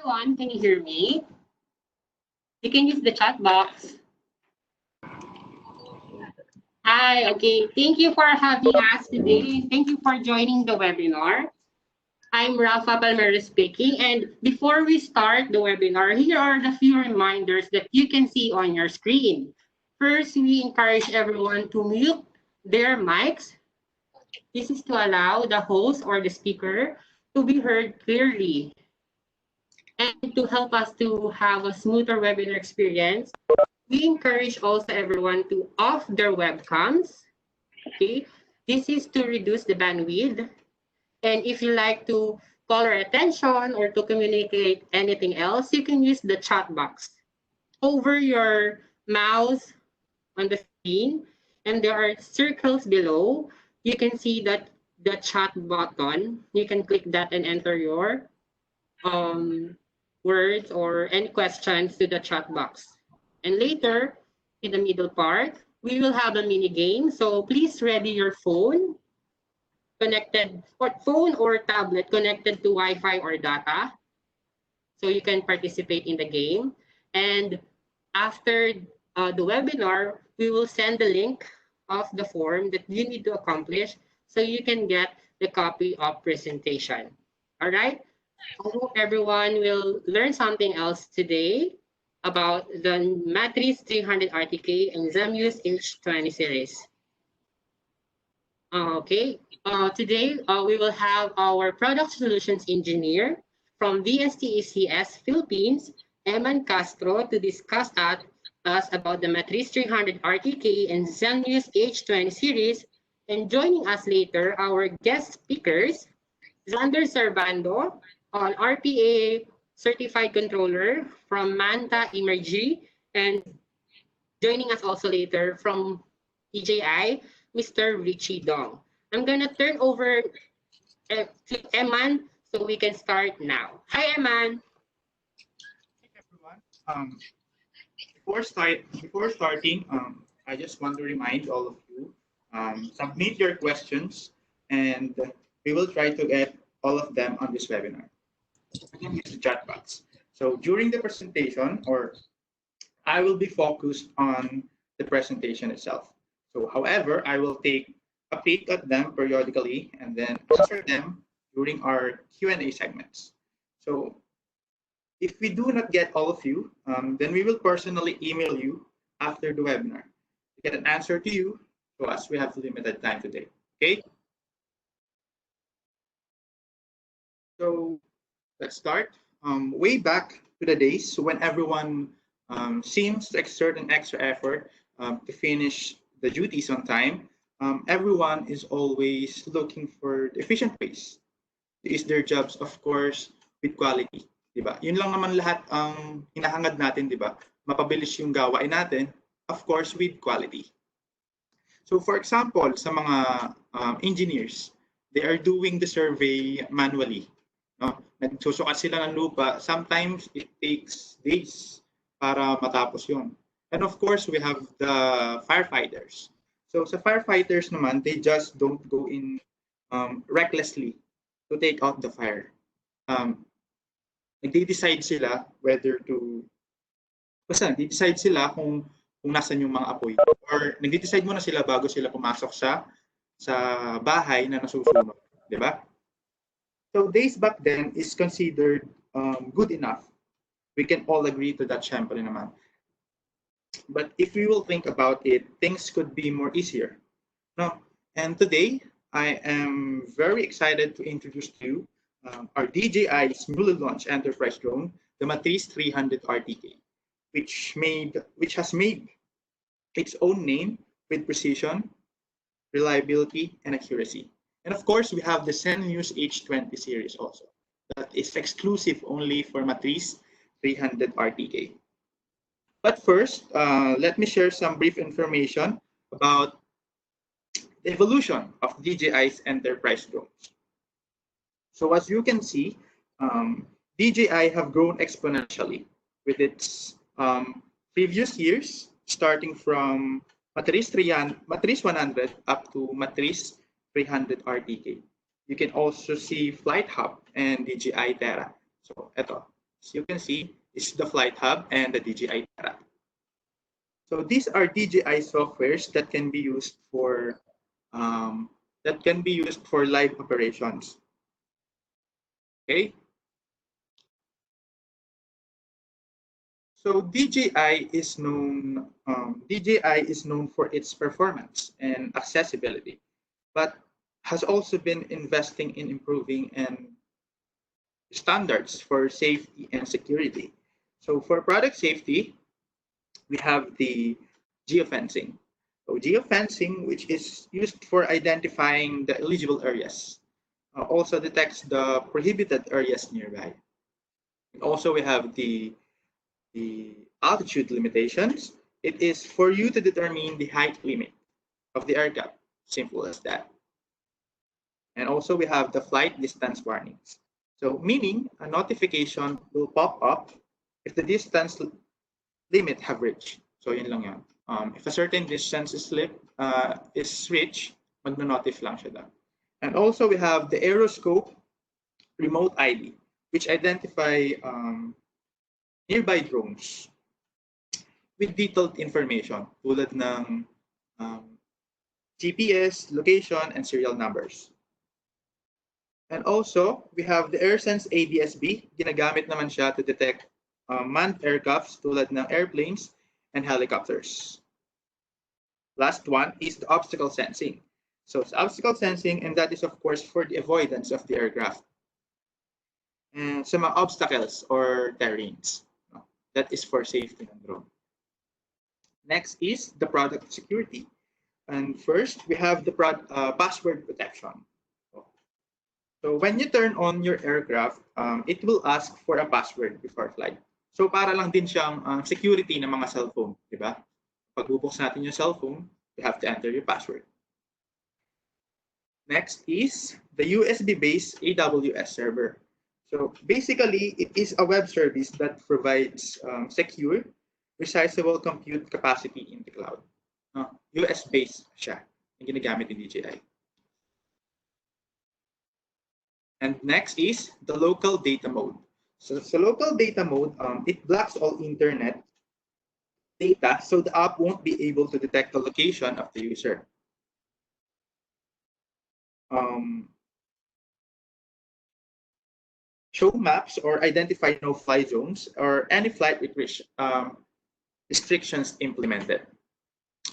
everyone. Can you hear me? You can use the chat box. Hi, okay. Thank you for having us today. Thank you for joining the webinar. I'm Rafa Palmero speaking, and before we start the webinar, here are the few reminders that you can see on your screen. First, we encourage everyone to mute their mics. This is to allow the host or the speaker to be heard clearly. And to help us to have a smoother webinar experience, we encourage also everyone to off their webcams. Okay, this is to reduce the bandwidth. And if you like to call our attention or to communicate anything else, you can use the chat box. Over your mouse on the screen, and there are circles below. You can see that the chat button. You can click that and enter your words or any questions to the chat box. And later, in the middle part, we will have a mini game. So please ready your phone connected, or phone or tablet connected to Wi-Fi or data, so you can participate in the game. And after the webinar, we will send the link of the form that you need to accomplish so you can get the copy of presentation. All right. I hope everyone will learn something else today about the Matrice 300 RTK and Zenmuse H20 series. Okay, today we will have our product solutions engineer from VSTECS Philippines, Eman Castro, to discuss us about the Matrice 300 RTK and Zenmuse H20 series. And joining us later, our guest speakers, Xander Servando, an RPA certified controller from Manta Emergy, and joining us also later from DJI, Mr. Richie Dong. I'm gonna turn over to Eman so we can start now. Hi, Eman. Hey, everyone. Before starting, I just want to remind all of you, submit your questions, and we will try to get all of them on this webinar. You can use the chat box. So during the presentation, I will be focused on the presentation itself. So, however, I will take a peek at them periodically and then answer them during our Q&A segments. So, if we do not get all of you, then we will personally email you after the webinar to get an answer to you, so as we have limited time today. Okay? So, let's start. Way back to the days when everyone seems to exert an extra effort to finish the duties on time, everyone is always looking for the efficient ways to do their jobs, of course, with quality. Diba? Yun lang naman lahat ang hinahangad natin, diba? Mapabilis yung gawain natin, of course, with quality. So, for example, sa mga engineers, they are doing the survey manually. No? Nagsusukat sila ng lupa. Sometimes it takes days para matapos yun. And of course, we have the firefighters. So sa firefighters naman, they just don't go in recklessly to take out the fire. Nagde-decide sila whether to, basta nagde-decide sila kung nasan yung mga apoy. Or nagde-decide muna sila bago sila pumasok sa bahay na nasusunog. Diba? So days back then is considered good enough. We can all agree to that, syempre naman. But if we will think about it, things could be more easier. No? And today, I am very excited to introduce to you our DJI's newly launched enterprise drone, the Matrice 300 RTK, which has made its own name with precision, reliability, and accuracy. And of course, we have the Zenmuse H20 series also. That is exclusive only for Matrice 300 RTK. But first, let me share some brief information about the evolution of DJI's enterprise drones. So as you can see, DJI have grown exponentially with its previous years, starting from Matrice 100 up to Matrice 300 RTK. You can also see Flight Hub and DJI Terra. So, eto. as you can see, is the flight hub and the DJI Terra. So these are DJI softwares that can be used for live operations. Okay. So DJI is known for its performance and accessibility, but has also been investing in improving and standards for safety and security. So for product safety, we have the geofencing. So geofencing, which is used for identifying the eligible areas, also detects the prohibited areas nearby. And also we have the altitude limitations. It is for you to determine the height limit of the aircraft. Simple as that. And also we have the flight distance warnings. So meaning a notification will pop up if the distance limit have reached. So yun lang yan. If a certain distance is reached, magno-notif lang siya doon. And also we have the aeroscope remote ID, which identify nearby drones with detailed information tulad ng GPS, location, and serial numbers. And also, we have the AirSense ADS-B. Ginagamit naman siya to detect manned aircrafts tulad ng airplanes and helicopters. Last one is the obstacle sensing. So it's obstacle sensing, and that is, of course, for the avoidance of the aircraft. And some obstacles or terrains. That is for safety ng drone. Next is the product security. And first, we have the password protection. So when you turn on your aircraft, it will ask for a password before flight. So para lang din siyang security ng mga cellphone, di ba? Pag bubuksan natin yung cellphone, you have to enter your password. Next is the USB-based AWS server. So basically, it is a web service that provides secure, resizable compute capacity in the cloud. US-based siya, yung ginagamit ni DJI. And next is the local data mode. So local data mode, it blocks all internet data, so the app won't be able to detect the location of the user. Show maps or identify no-fly zones or any flight restrictions implemented.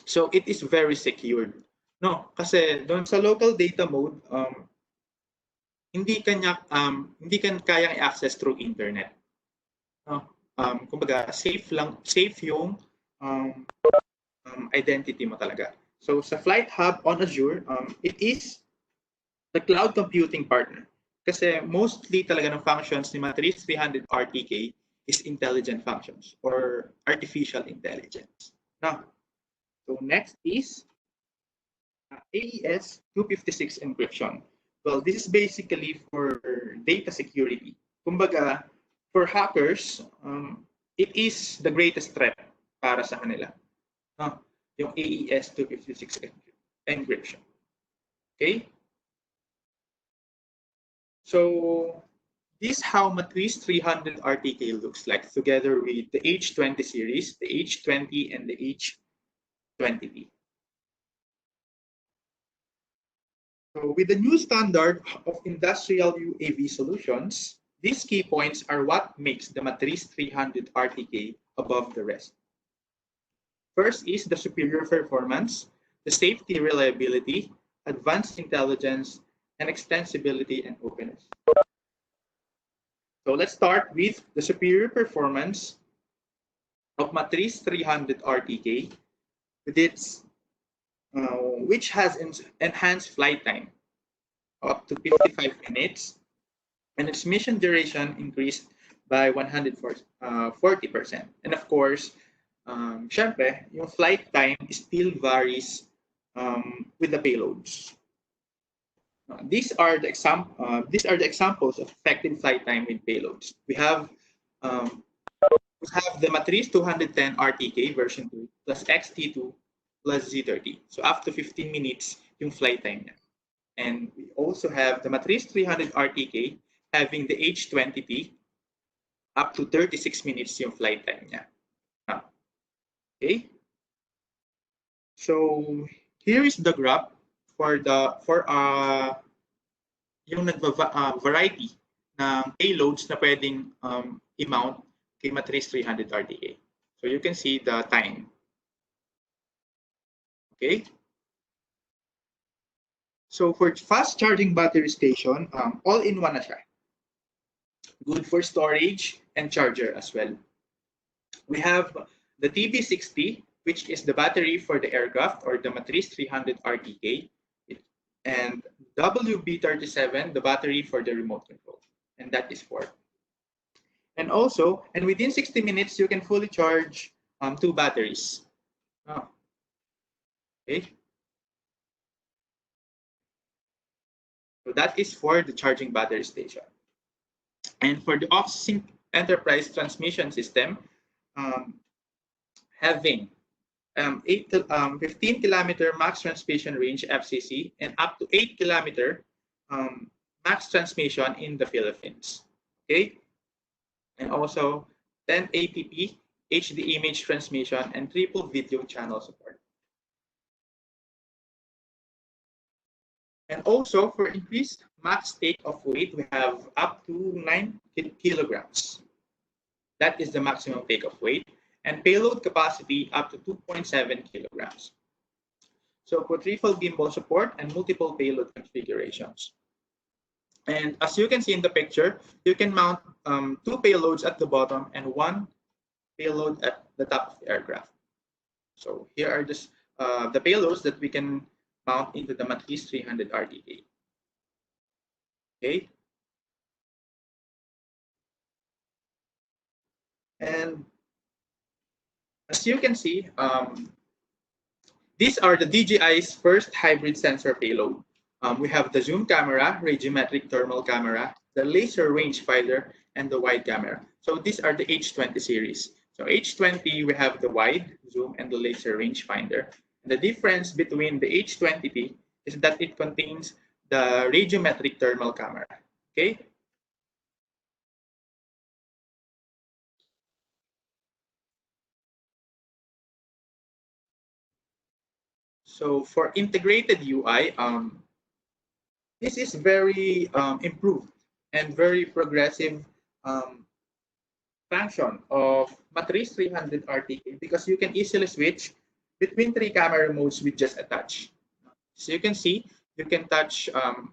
So it is very secured. No, kasi doon sa local data mode, hindi ka kayang i-access through internet. Kumbaga, safe yung identity mo talaga. So sa Flight Hub on Azure, it is the cloud computing partner. Kasi mostly talaga ng functions ni Matrice 300 RTK is intelligent functions or artificial intelligence. Now, so next is AES 256 encryption. Well, this is basically for data security. Kumbaga, for hackers, it is the greatest threat para sa kanila. Yung AES 256 encryption. Okay? So, this is how Matrice 300 RTK looks like together with the H20 series, the H20 and the H20P. So with the new standard of industrial UAV solutions, these key points are what makes the Matrice 300 RTK above the rest. First is the superior performance, the safety, reliability, advanced intelligence, and extensibility and openness. So let's start with the superior performance of Matrice 300 RTK with its which has enhanced flight time up to 55 minutes, and its mission duration increased by 140%. And of course, syempre, yung flight time still varies with the payloads. These are the examples of effective flight time with payloads. We have the Matrice 210 RTK version 2 plus XT2 plus Z30. So up to 15 minutes yung flight time niya. And we also have the Matrice 300 RTK having the H20P up to 36 minutes yung flight time niya. Okay? So here is the graph for yung variety ng payloads na pwedeng i-mount kay Matrice 300 RTK. So you can see the time. Okay? So for fast charging battery station, all-in-one na siya. Good for storage and charger as well. We have the TB60, which is the battery for the aircraft or the Matrice 300 RTK, and WB37, the battery for the remote control, and that is 4. And also, and within 60 minutes, you can fully charge 2 batteries. Okay. So that is for the charging battery station. And for the off-sync enterprise transmission system, having 15-kilometer max transmission range FCC and up to 8-kilometer max transmission in the Philippines. Okay, and also 1080p HD image transmission and triple video channel support. And also for increased max takeoff weight, we have up to 9 kilograms. That is the maximum takeoff weight. And payload capacity up to 2.7 kilograms. So for triple gimbal support and multiple payload configurations. And as you can see in the picture, you can mount 2 payloads at the bottom and 1 payload at the top of the aircraft. So here are just the payloads that we can mount into the Matrice 300 RTK. Okay. And as you can see, these are the DJI's first hybrid sensor payload. We have the zoom camera, radiometric thermal camera, the laser rangefinder, and the wide camera. So these are the H20 series. So H20, we have the wide, zoom, and the laser rangefinder. The difference between the H20T is that it contains the radiometric thermal camera. Okay. So for integrated UI, this is very improved and very progressive function of Matrice 300 RTK because you can easily switch between 3 camera modes with just a touch. So you can see, you can touch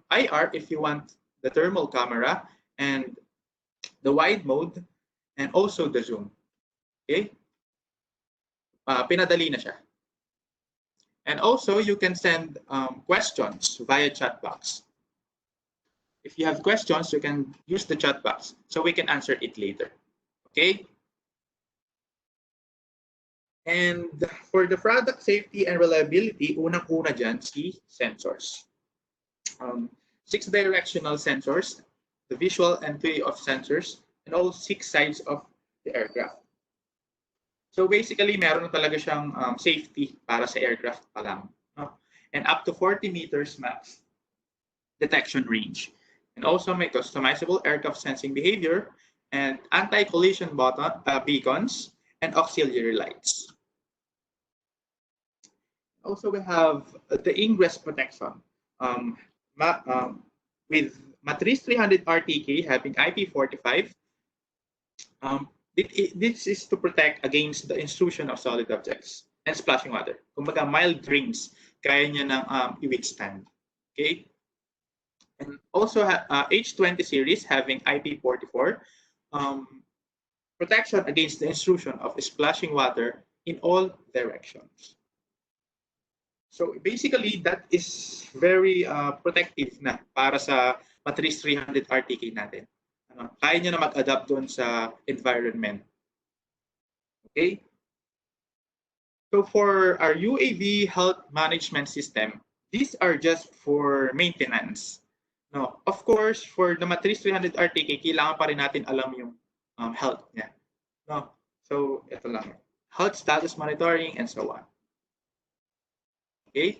IR if you want the thermal camera and the wide mode and also the zoom. Okay? Pinadali na siya. And also, you can send questions via chat box. If you have questions, you can use the chat box so we can answer it later. Okay? And for the product safety and reliability, unang-una dyan, si sensors. 6 directional sensors, the visual and 3 of sensors, and all 6 sides of the aircraft. So basically, meron na talaga siyang safety para sa aircraft pa lang. No? And up to 40 meters max detection range. And also may customizable aircraft sensing behavior and anti-collision beacons and auxiliary lights. Also, we have the ingress protection with Matrice 300 RTK having IP45. This is to protect against the intrusion of solid objects and splashing water. Kumbaga, mild rains, kaya niya ng i-withstand. Okay? And also, H20 series having IP44, protection against the intrusion of splashing water in all directions. So basically, that is very protective na para sa Matrice 300 RTK natin. Kaya niya na mag-adapt doon sa environment. Okay? So for our UAV health management system, these are just for maintenance. No, of course, for the Matrice 300 RTK, kailangan pa rin natin alam yung health niya. No? So ito lang. Health status monitoring and so on. Okay?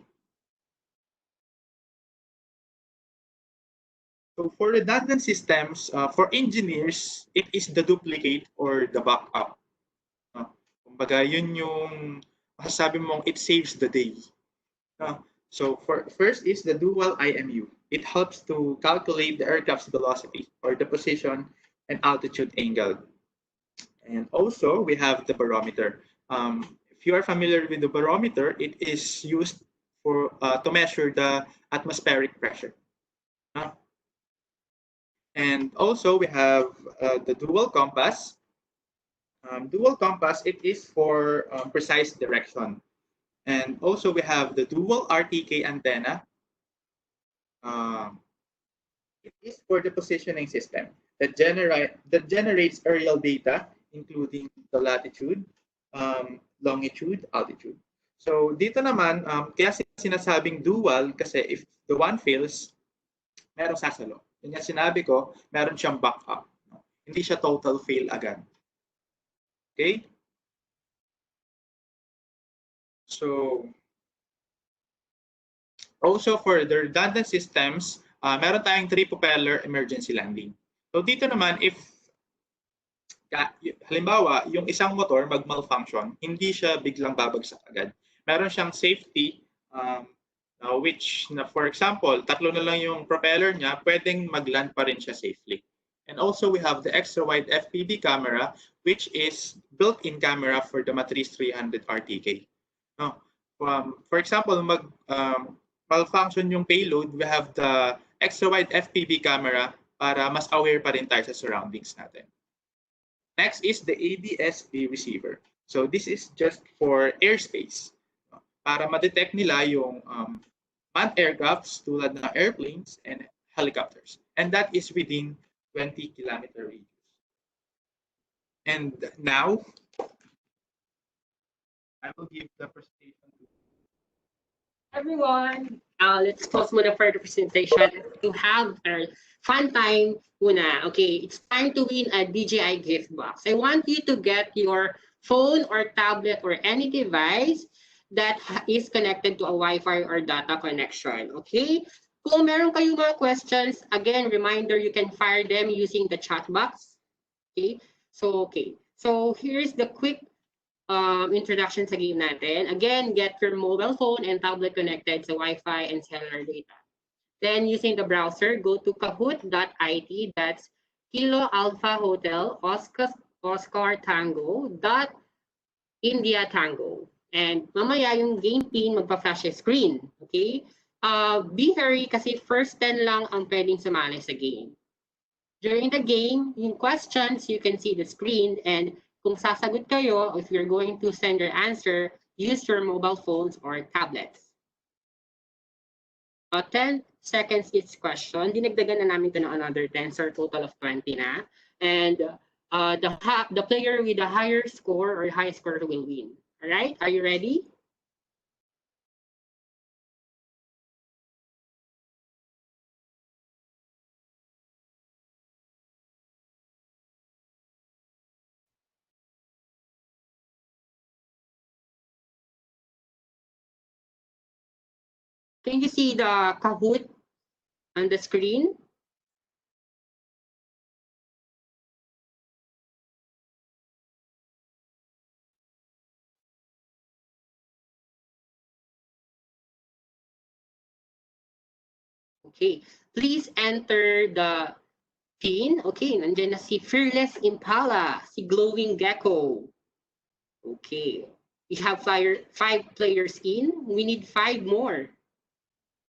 So So for redundant systems, for engineers, it is the duplicate or the backup. Kumbaga, yun yung masasabi mong it saves the day. So first is the dual IMU. It helps to calculate the aircraft's velocity or the position and altitude angle. And also, we have the barometer. If you are familiar with the barometer, it is used for to measure the atmospheric pressure. And also, we have the dual compass. Dual compass, it is for precise direction. And also, we have the dual RTK antenna. It is for the positioning system that generates aerial data, including the latitude, longitude, altitude. So dito naman, kaya sinasabing dual kasi if the one fails, merong sasalo. Yun yung sinabi ko, meron siyang backup. Hindi siya total fail agad. Okay? So, also for the redundant systems, meron tayong 3-propeller emergency landing. So dito naman, if halimbawa, yung isang motor mag-malfunction, hindi siya biglang babagsak agad. Meron siyang safety, which, for example, 3 na lang yung propeller niya, pwedeng mag-land pa rin siya safely. And also, we have the extra-wide FPV camera, which is built-in camera for the Matrice 300 RTK. For example, malfunction yung payload, we have the extra-wide FPV camera para mas aware pa rin tayo sa surroundings natin. Next is the ADS-B receiver. So this is just for airspace. Para ma-detect nila yung manned aircrafts tulad ng airplanes and helicopters. And that is within 20-kilometer radius. And now, I will give the presentation to everyone. Let's pause muna for the presentation to have a fun time muna. Okay, it's time to win a DJI gift box. I want you to get your phone or tablet or any device that is connected to a Wi-Fi or data connection. Okay? Kung meron kayong mga questions, again, reminder, you can fire them using the chat box. Okay? So here's the quick introduction sa game natin. Again, get your mobile phone and tablet connected to Wi-Fi and cellular data. Then using the browser, go to kahoot.it. That's Kilo Alpha Hotel Oscar Tango India Tango. And mamaya yung game pin magpa-flash screen. Okay? Be hurry kasi first 10 lang ang pwedeng sumali sa game. During the game, yung questions, you can see the screen, and kung sasagot kayo, if you're going to send your answer, use your mobile phones or tablets. 10 seconds each question. Dinagdagan na namin ito ng another 10, so total of 20 na. And the player with the higher score or highest score will win. All right, are you ready? Can you see the Kahoot on the screen? Okay, please enter the pin. Okay, nandiyan na si Fearless Impala, si Glowing Gecko. Okay, we have 5 players in. We need 5 more.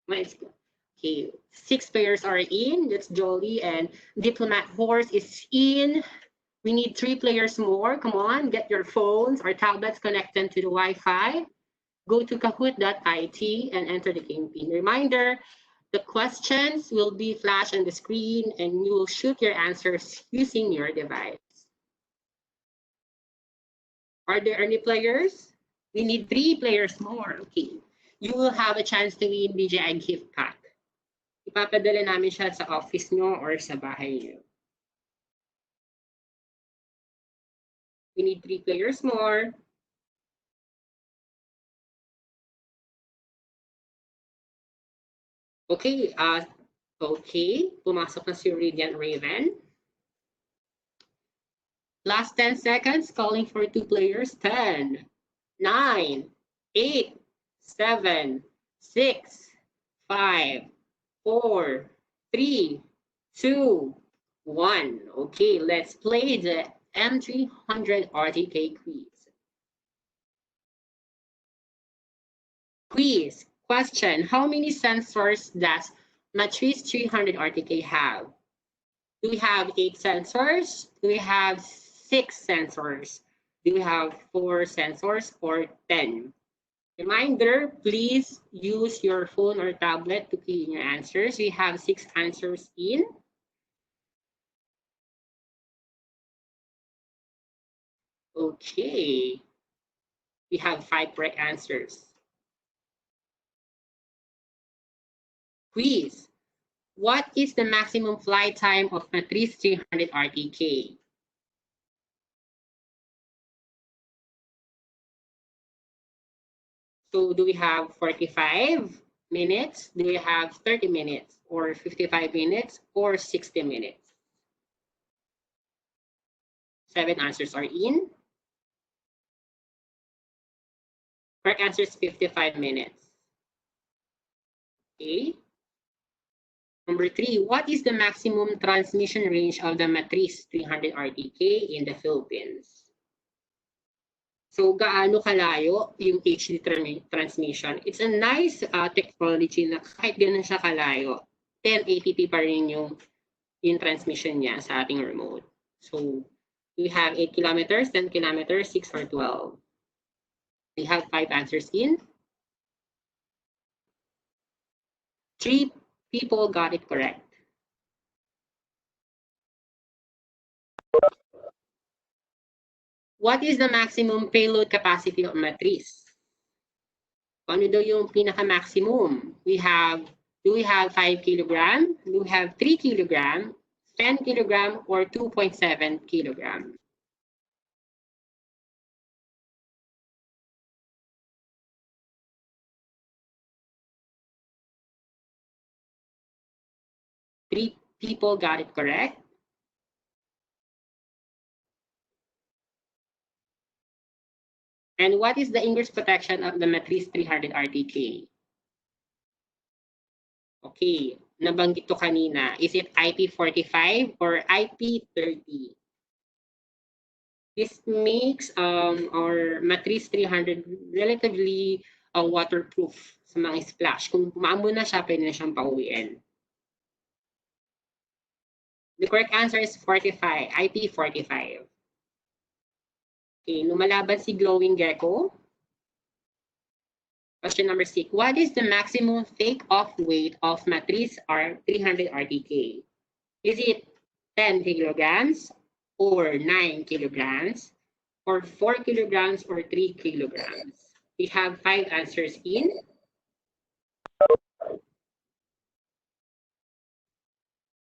Okay, 6 players are in. That's Jolly, and Diplomat Horse is in. We need 3 players more. Come on, get your phones or tablets connected to the Wi-Fi. Go to kahoot.it and enter the game pin. Reminder, the questions will be flashed on the screen and you will shoot your answers using your device. Are there any players? We need 3 players more. Okay. You will have a chance to win DJI gift pack. Ipapadala namin siya sa office nyo or sa bahay nyo. We need 3 players more. Okay, Okay, pumasok na si Radiant Raven. Last 10 seconds, calling for 2 players. 10, 9, 8, 7, 6, 5, 4, 3, 2, 1. Okay, let's play the M300 RTK quiz. Quiz question: how many sensors does Matrice 300 RTK have? Do we have 8 sensors? Do we have 6 sensors? Do we have 4 sensors or 10? Reminder, please use your phone or tablet to key in your answers. We have 6 answers in. Okay. We have 5 correct answers. Quiz. What is the maximum flight time of Matrice 300 RTK? So do we have 45 minutes? Do we have 30 minutes or 55 minutes or 60 minutes? 7 answers are in. Correct answer is 55 minutes. Okay. Number 3, what is the maximum transmission range of the Matrice 300 RTK in the Philippines? So, gaano kalayo yung HD transmission? It's a nice technology na kahit ganun siya kalayo, 1080p pa rin yung transmission niya sa ating remote. So, we have 8 kilometers, 10 kilometers, 6 or 12. We have 5 answers in. 3 people got it correct. What is the maximum payload capacity of Matrice? Ano daw yung pinaka-maximum? Do we have 5 kilogram? Do we have 3 kilogram, 10 kilogram, or 2.7 kilogram? Three people got it correct. And what is the ingress protection of the Matrice 300 RTK? Okay, nabanggit to kanina. Is it IP45 or IP30? This makes our Matrice 300 relatively waterproof sa mga splash. Kung pumaambon na siya, pwede na siyang pauwiin. The correct answer is 45, IP45. Okay, lumalaban si Glowing Gecko. Question number 6. What is the maximum take-off weight of Matrice R300 RTK? Is it 10 kilograms or 9 kilograms or 4 kilograms or 3 kilograms? We have 5 answers in.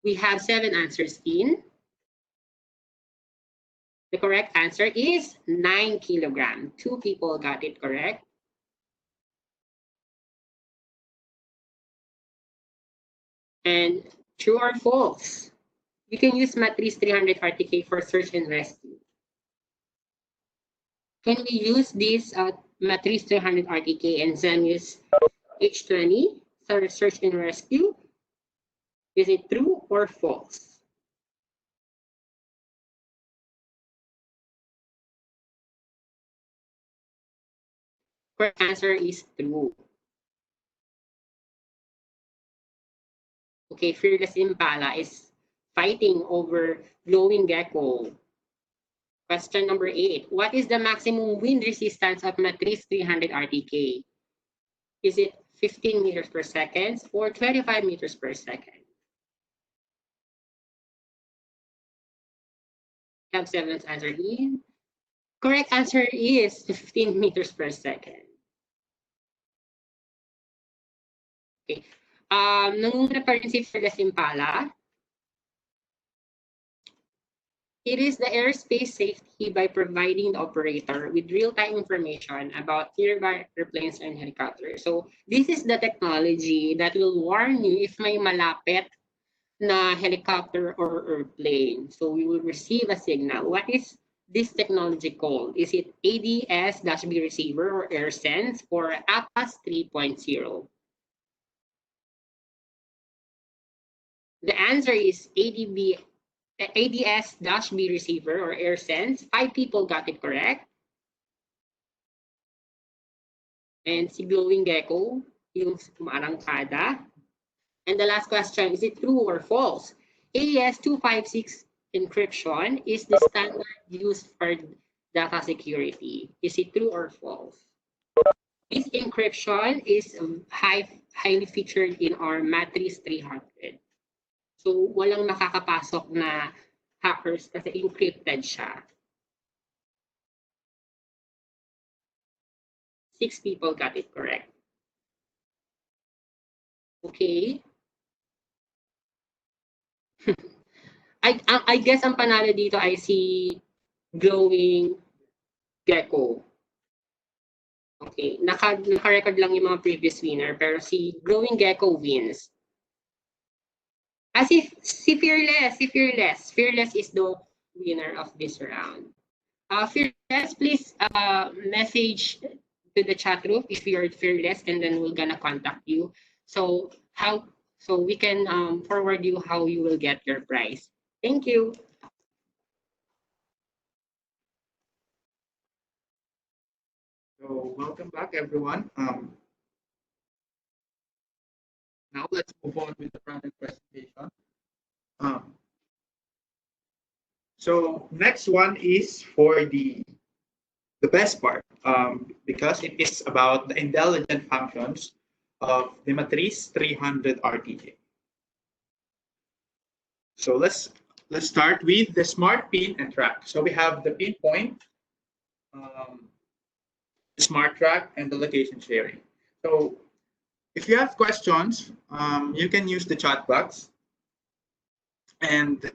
We have 7 answers in. The correct answer is 9 kilograms. 2 people got it correct. And true or false? You can use Matrice 300 RTK for search and rescue. Can we use this Matrice 300 RTK and Zenmuse H20 for search and rescue? Is it true or false? Correct answer is true. Okay, Fearless Impala is fighting over Glowing Gecko. Question number 8. What is the maximum wind resistance of Matrice 300 RTK? Is it 15 meters per second or 25 meters per second? Have 7 answer in. Correct answer is 15 meters per second. Okay. Nangunguna pa rin si Fearless Impala. It is the airspace safety by providing the operator with real-time information about nearby airplanes and helicopters. So this is the technology that will warn you if may malapit na helicopter or airplane. So we will receive a signal. What is this technology called? Is it ADS-B receiver or AirSense or APAS 3.0? The answer is ADS-B receiver or AirSense. 5 people got it correct. And si Glowing Gecko, yung umarangkada. And the last question, is it true or false? AES 256 encryption is the standard used for data security. Is it true or false? This encryption is highly featured in our Matrice 300. So walang makakapasok na hackers kasi encrypted siya. 6 people got it correct. Okay. I guess ang panalo dito ay si Glowing Gecko. Okay, naka-record lang yung mga previous winner, pero si Glowing Gecko wins. As if si Fearless is the winner of this round. Fearless, please message to the chat room if you're Fearless, and then we're gonna contact you. So we can forward you how you will get your prize. Thank you. So welcome back, everyone. Now let's move on with the product presentation. So next one is for the best part, because it is about the intelligent functions of the Matrice 300 RTK. So let's start with the smart pin and track. So we have the pinpoint, the smart track, and the location sharing. So if you have questions, you can use the chat box and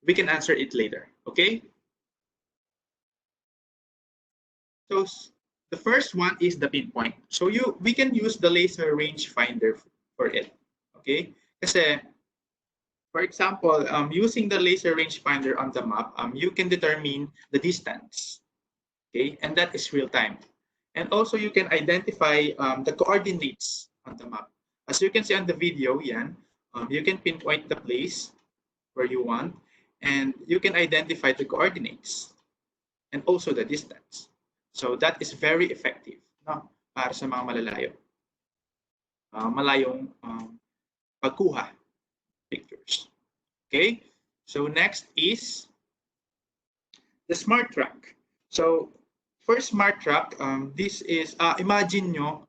we can answer it later, okay? So the first one is the pinpoint. So we can use the laser range finder for it, okay? Kasi, for example, using the laser range finder on the map, you can determine the distance, okay? And that is real time. And also you can identify the coordinates on the map. As you can see on the video, you can pinpoint the place where you want, and you can identify the coordinates and also the distance. So that is very effective, no? Para sa mga malalayo. Malayong pagkuha pictures. Okay? So next is the smart track. So for smart track, this is, imagine nyo,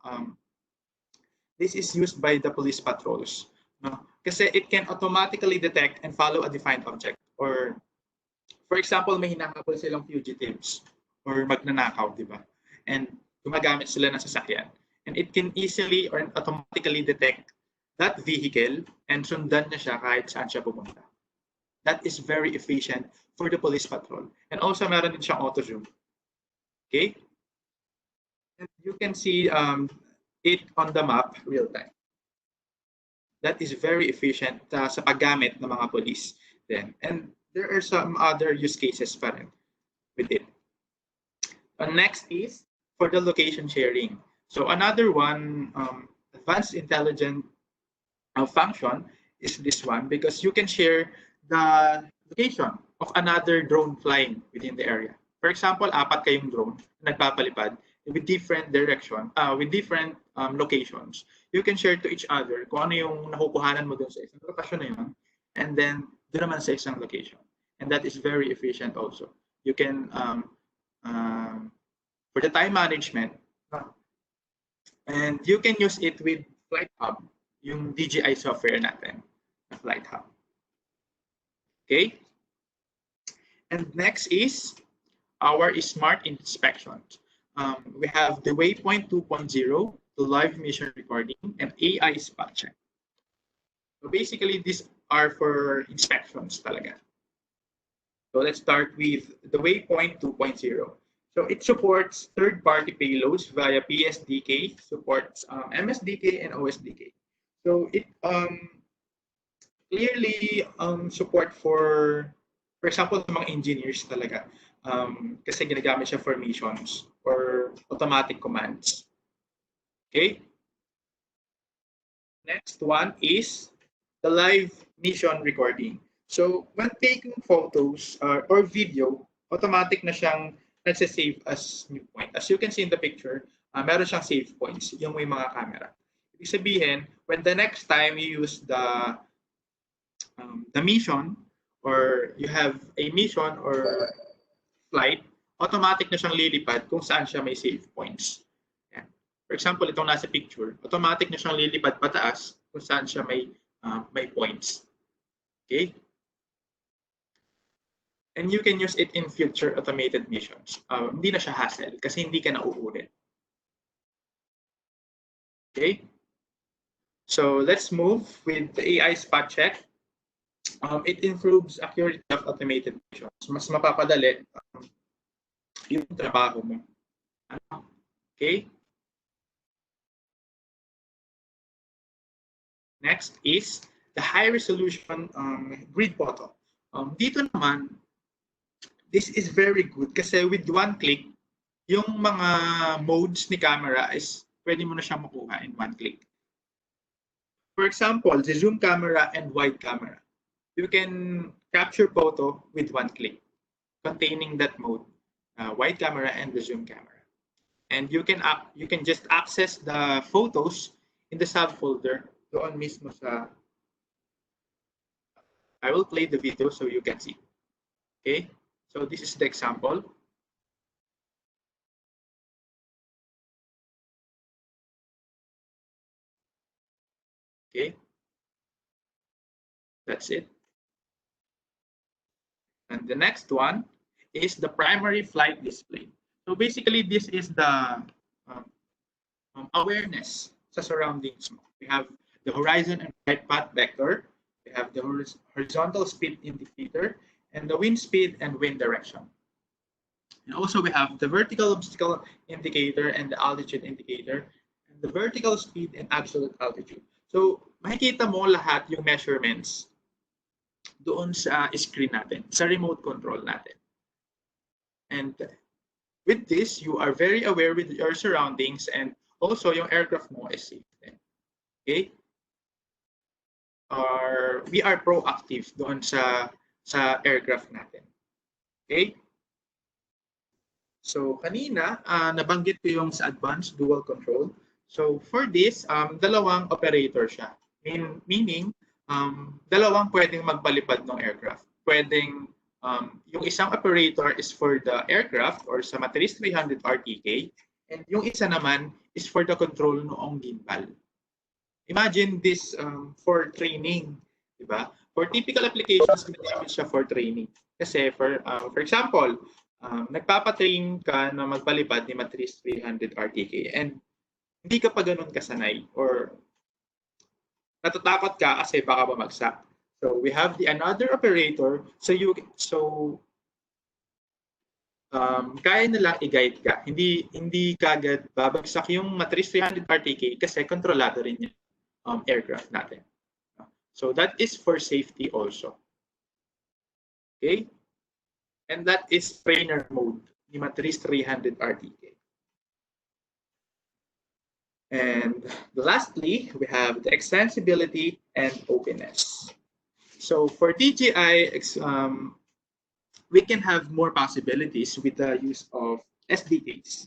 this is used by the police patrols. No? Kasi it can automatically detect and follow a defined object. Or, for example, may hinahabol silang fugitives or magnanakaw, di ba? And gumagamit sila ng sasakyan. And it can easily or automatically detect that vehicle and sundan niya siya kahit saan siya pupunta. That is very efficient for the police patrol. And also, meron din siyang auto zoom. Okay? And you can see it on the map real time. That is very efficient sa paggamit ng mga police then. And there are some other use cases pa rin with it. Next is for the location sharing. So another one, advanced intelligent function is this one, because you can share the location of another drone flying within the area. For example, 4 kayong drone nagpapalipad with different direction, with different locations. You can share to each other kung ano yung nakukuhanan mo dun sa isang lokasyon na yun, and then doon naman sa isang location. And that is very efficient also. You can, for the time management, and you can use it with Flight Hub, yung DJI software natin, Flight Hub. Okay? And next is our smart inspection. We have the Waypoint 2.0, the live mission recording, and AI spot check. So basically, these are for inspections talaga. So let's start with the Waypoint 2.0. So it supports third-party payloads via PSDK, supports MSDK and OSDK. So clearly support for example, sa mga engineers talaga. Kasi ginagamit siya for missions or automatic commands. Okay? Next one is the live mission recording. So, when taking photos or video, automatic na siyang nagsasave as new point. As you can see in the picture, meron siyang save points, yung may mga camera. Ibig sabihin, when the next time you use the mission, or you have a mission or flight, automatic na siyang lilipad kung saan siya may save points. Yan. For example, itong nasa picture, automatic na siyang lilipad pataas kung saan siya may points. Okay? And you can use it in future automated missions. Hindi na siya hassle kasi hindi ka na uulit. Okay? So let's move with the AI spot check. It improves accuracy of automated missions. Mas mapapadali yung trabaho mo. Okay? Next is the high resolution grid photo. Dito naman, this is very good kasi with one click, yung mga modes ni camera is pwede mo na siyang makuha in one click. For example, the zoom camera and wide camera. You can capture photo with one click containing that mode, wide camera and the zoom camera. And you can just access the photos in the subfolder doon mismo sa. I will play the video so you can see. Okay, so this is the example. Okay, that's it. And the next one is the primary flight display. So basically, this is the awareness sa surroundings mo. We have the horizon and flight path vector. We have the horizontal speed indicator and the wind speed and wind direction. And also we have the vertical obstacle indicator and the altitude indicator and the vertical speed and absolute altitude. So makikita mo lahat yung measurements doon sa screen natin, sa remote control natin. And with this, you are very aware with your surroundings and also yung aircraft mo is safe. Okay? We are proactive doon sa aircraft natin. Okay? So kanina, nabanggit ko yung sa advanced dual control. So for this, dalawang operator siya. Meaning, dalawang pwedeng magpalipad ng aircraft. Pwedeng yung isang operator is for the aircraft or sa Matrice 300 RTK and yung isa naman is for the control noong gimbal. Imagine this for training, di ba? For typical applications, ginagamit siya for training. Kasi for example, nagpapatrain ka na magpalipad ni Matrice 300 RTK and hindi ka pa ganun kasanay or natatakot ka kasi baka bumagsak. So we have the another operator kaya nilang i-guide ka. Hindi kagad babagsak yung Matrice 300 RTK kasi kontrolado rin yung aircraft natin. So that is for safety also. Okay? And that is trainer mode ni Matrice 300 RTK. And lastly, we have the extensibility and openness. So for DJI, we can have more possibilities with the use of SDKs.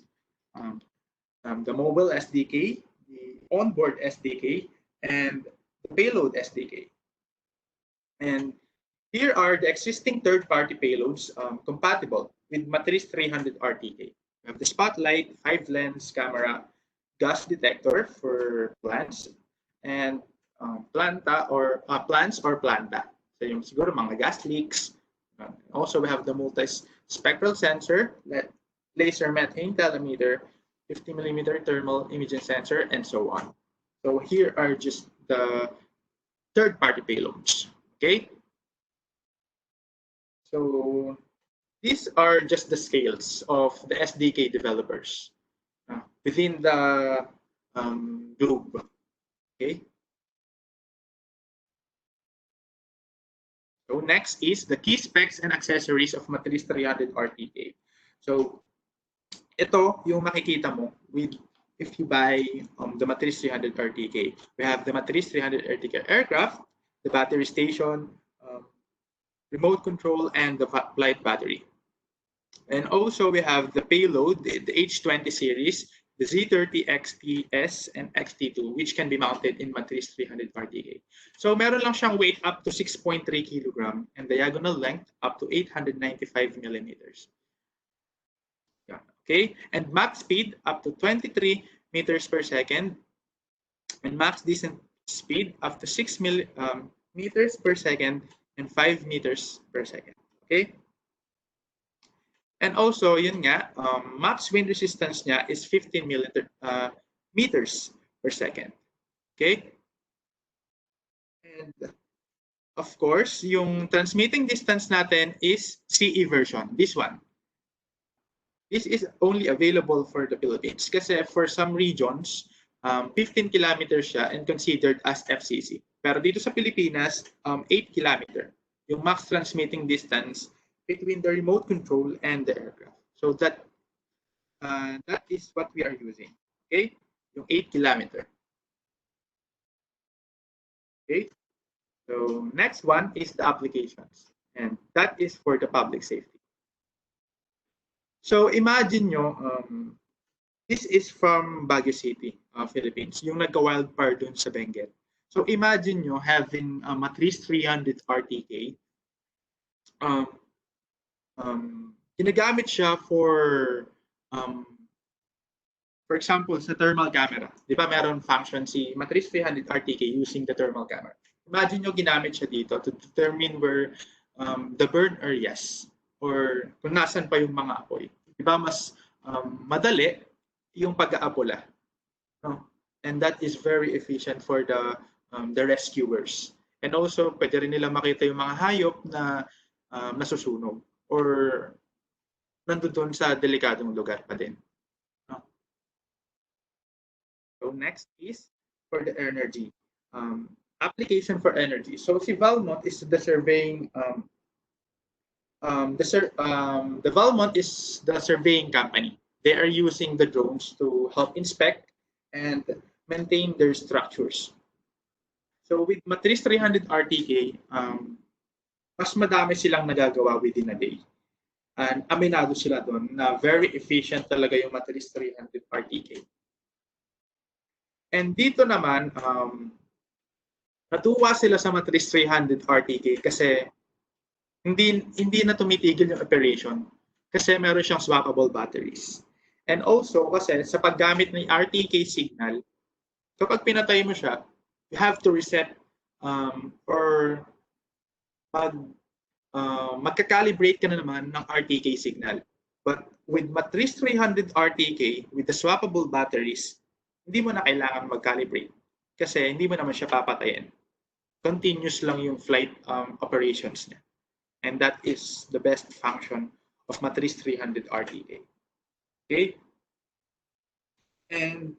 The mobile SDK, the onboard SDK, and the payload SDK. And here are the existing third-party payloads compatible with Matrice 300 RTK. We have the spotlight, 5-lens camera, gas detector for plants, and plants or planta. So yung siguro mga gas leaks. Also, we have the multi-spectral sensor, laser methane telemeter, 50mm thermal imaging sensor, and so on. So here are just the third-party payloads. Okay. So these are just the scales of the SDK developers within the globe. Okay. So next is the key specs and accessories of Matrice 300 RTK. So ito yung makikita mo with if you buy the Matrice 300 RTK. We have the Matrice 300 RTK aircraft, the battery station, remote control, and the flight battery. And also we have the payload, the H20 series, the Z30 XTS and XT2, which can be mounted in Matrice 300 RTK. So meron lang siyang weight up to 6.3 kilogram and diagonal length up to 895 millimeters. Yeah. Okay, and max speed up to 23 meters per second, and max descent speed up to 6 meters per second and 5 meters per second. Okay. And also, yun nga, max wind resistance niya is 15 meters per second. Okay? And of course, yung transmitting distance natin is CE version, this one. This is only available for the Philippines kasi for some regions, 15 kilometers siya and considered as FCC. Pero dito sa Pilipinas, 8 kilometer. Yung max transmitting distance between the remote control and the aircraft. So that is what we are using. Okay, yung 8 kilometer. Okay, so next one is the applications, and that is for the public safety. So imagine nyo, this is from Baguio City, Philippines, yung nagka-wildfire dun sa Benguet. So imagine nyo having a Matrice 300 RTK. Ginagamit siya for example, sa thermal camera. Di ba meron function si Matrice 300 RTK using the thermal camera. Imagine nyo ginamit siya dito to determine where the burn areas or kung nasan pa yung mga apoy. Di ba mas madali yung pag-aapola. No? And that is very efficient for the rescuers. And also, pwede rin nila makita yung mga hayop na nasusunog or nandun sa delikadong lugar pa din. No? So next is for the energy. Application for energy. So si Valmont is the surveying the Valmont is the surveying company. They are using the drones to help inspect and maintain their structures. So with Matrice 300 RTK, mas madami silang nagagawa within a day. And aminado sila doon na very efficient talaga yung Matrice 300 RTK. And dito naman, natuwa sila sa Matrice 300 RTK kasi hindi na tumitigil yung operation kasi meron siyang swappable batteries. And also kasi sa paggamit ng RTK signal, kapag pinatay mo siya, you have to reset or magka-calibrate ka na naman ng RTK signal. But with Matrice 300 RTK, with the swappable batteries, hindi mo na kailangan mag-calibrate kasi hindi mo naman siya papatayin. Continuous lang yung flight operations niya. And that is the best function of Matrice 300 RTK. Okay? And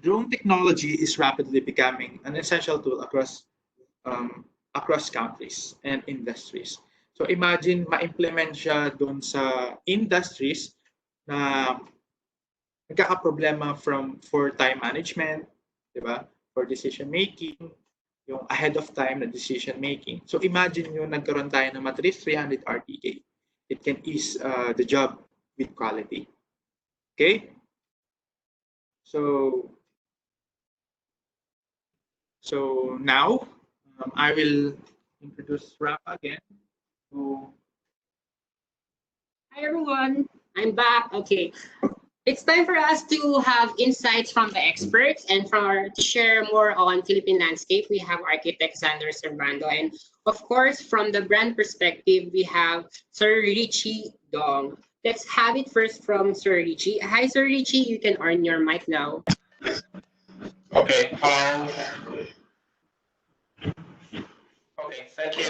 drone technology is rapidly becoming an essential tool across countries and industries. So imagine ma-implement siya doon sa industries na nagkakaproblema for time management, di ba? For decision making, yung ahead of time na decision making. So imagine yung nagkaroon tayo ng Matrice 300 RTK. It can ease the job with quality. Okay? So now I will introduce Rafa again. Hi everyone, I'm back. Okay, it's time for us to have insights from the experts and to share more on Philippine landscape. We have architect Xander Servando, and of course, from the brand perspective, we have Sir Richie Dong. Let's have it first from Sir Richie. Hi, Sir Richie. You can on your mic now. Okay. Okay. Thank you.